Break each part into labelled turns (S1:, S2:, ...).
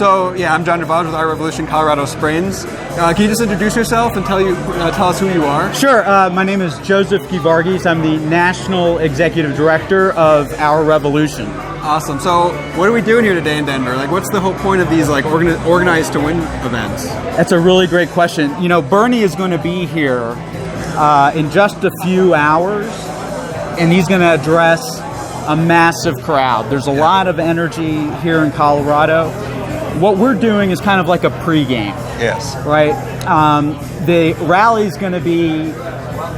S1: So, yeah, I'm John Geevarghese with Our Revolution Colorado Springs. Can you just introduce yourself and tell us who you are?
S2: Sure. My name is Joseph Geevarghese. I'm the National Executive Director of Our Revolution.
S1: Awesome. So, what are we doing here today in Denver? Like, what's the whole point of these organized to win events?
S2: That's a really great question. You know, Bernie is going to be here in just a few hours, and he's going to address a massive crowd. There's a lot of energy here in Colorado. What we're doing is kind of like a pregame.
S1: Yes.
S2: Right? The rally is going to be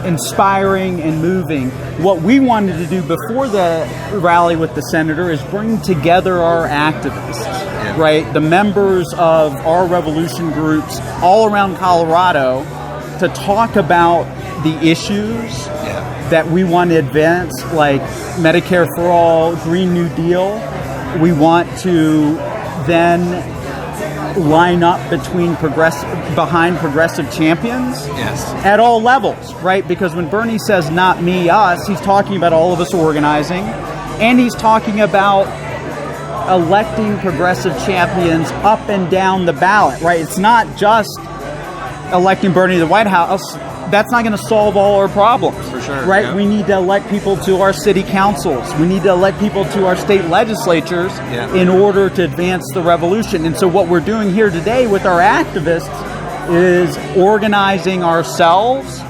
S2: inspiring and moving. What we wanted to do before the rally with the senator is bring together our activists, right? The members of our revolution groups all around Colorado to talk about the issues that we want to advance, like Medicare for All, Green New Deal. We want to then line up behind progressive champions at all levels, right? Because when Bernie says not me, us, he's talking about all of us organizing, and he's talking about electing progressive champions up and down the ballot, right? It's not just electing Bernie to the White House. That's not going to solve all our problems.
S1: For sure.
S2: Right?
S1: Yeah.
S2: We need to elect people to our city councils. We need to elect people to our state legislatures in order to advance the revolution. And so what we're doing here today with our activists is organizing ourselves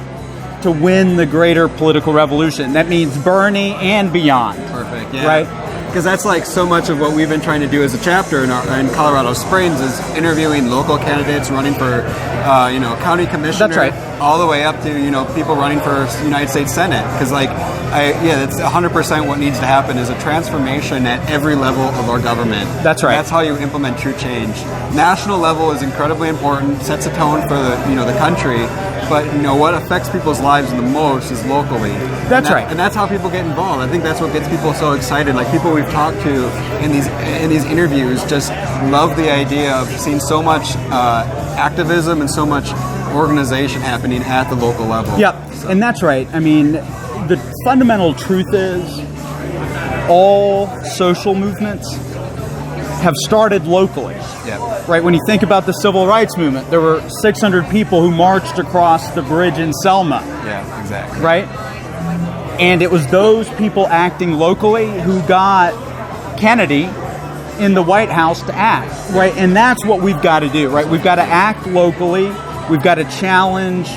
S2: to win the greater political revolution. That means Bernie and beyond.
S1: Perfect. Yeah.
S2: Right?
S1: Because that's like so much of what we've been trying to do as a chapter in Colorado Springs is interviewing local candidates running for, county commissioner.
S2: That's right.
S1: All the way up to, people running for United States Senate. Because that's 100% what needs to happen is a transformation at every level of our government.
S2: That's right.
S1: And that's how you implement true change. National level is incredibly important, sets a tone for the country. But what affects people's lives the most is locally.
S2: That's right.
S1: And that's how people get involved. I think that's what gets people so excited. Like people we've talked to in these interviews just love the idea of seeing so much activism and so much organization happening at the local level.
S2: Yep, and that's right. I mean, the fundamental truth is all social movements have started locally.
S1: Yeah.
S2: Right? When you think about the civil rights movement, there were 600 people who marched across the bridge in Selma.
S1: Yeah, exactly.
S2: Right? And it was those people acting locally who got Kennedy in the White House to act. Right? And that's what we've got to do. Right? We've got to act locally. We've got to challenge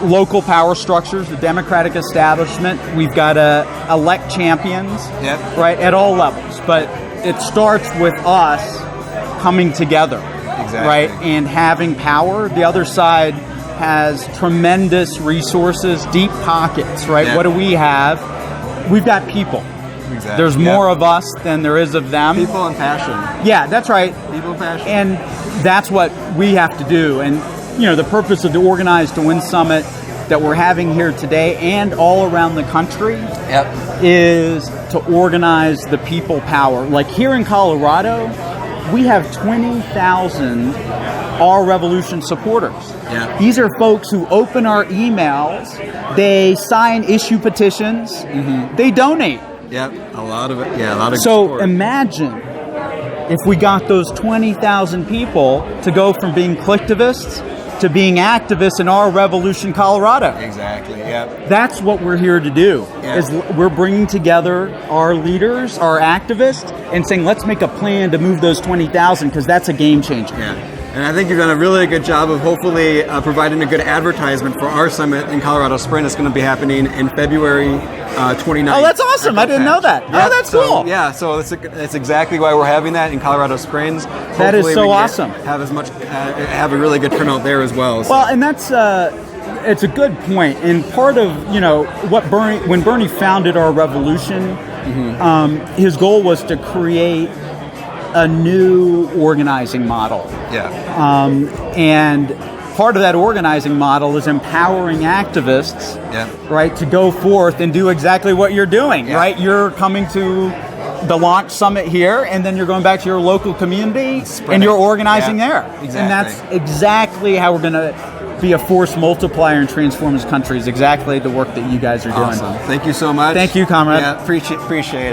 S2: local power structures, the Democratic establishment. We've got to elect champions, right, at all levels. But it starts with us coming together, right, and having power. The other side has tremendous resources, deep pockets, right?
S1: Yeah.
S2: What do we have? We've got people.
S1: Exactly.
S2: There's more of us than there is of them.
S1: People and passion.
S2: Yeah, that's right.
S1: People and passion.
S2: And that's what we have to do. And, the purpose of the Organized to Win Summit that we're having here today and all around the country is to organize the people power. Like here in Colorado, we have 20,000 Our Revolution supporters.
S1: Yeah.
S2: These are folks who open our emails, they sign issue petitions, they donate.
S1: Yep, a lot of it. Yeah, a lot of
S2: So
S1: support.
S2: imagine if we got those 20,000 people to go from being collectivists to being activists in Our Revolution Colorado.
S1: Exactly, yeah.
S2: That's what we're here to do, is we're bringing together our leaders, our activists, and saying, let's make a plan to move those 20,000, because that's a game changer.
S1: Yeah. And I think you've done a really good job of hopefully providing a good advertisement for our summit in Colorado Springs. It's going to be happening in February 29th.
S2: Oh, that's awesome. I didn't know that.
S1: Yeah,
S2: oh, that's cool.
S1: Yeah, so that's exactly why we're having that in Colorado Springs.
S2: That is
S1: Hopefully
S2: so
S1: we
S2: awesome.
S1: Have a really good turnout there as well. So.
S2: Well, and that's it's a good point. And part of when Bernie founded Our Revolution, his goal was to create a new organizing model.
S1: Yeah.
S2: And part of that organizing model is empowering activists, right, to go forth and do exactly what you're doing, right? You're coming to the launch summit here, and then you're going back to your local community, and you're organizing there.
S1: Exactly.
S2: And that's exactly how we're going to be a force multiplier and transform this country, is exactly the work that you guys are doing.
S1: Awesome. Thank you so much.
S2: Thank you, comrade.
S1: Yeah, appreciate it.